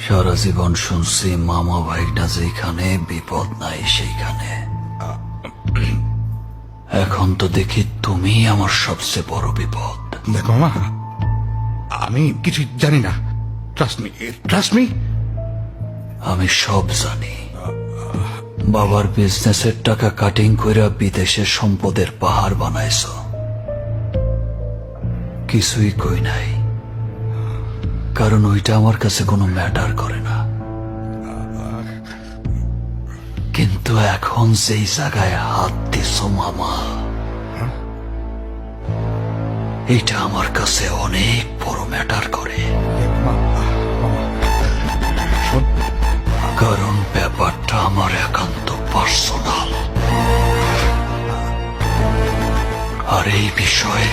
সারা জীবন শুনছি মামা ভাইটা যেখানে বিপদ নাই সেইখানে। এখন তো দেখি তুমি আমার সবচেয়ে বড় বিপদ। দেখো মামা, আমি কিছু জানি না। Trust me. আমি সব জানি। বাবার বিজনেসের টাকা কাটিং কইরা বিদেশে সম্পদের পাহাড় বানাইছ। কিছুই কই নাই, কারণ ওইটা আমার কাছে কোনো ম্যাটার করে না। কিন্তু এখন যেই জায়গায় হাত দিছ মামা, এটা আমার কাছে অনেক বড় ম্যাটার করে। কারণ ব্যাপারটা আমার একান্ত পার্সোনাল, আর এই বিষয়ে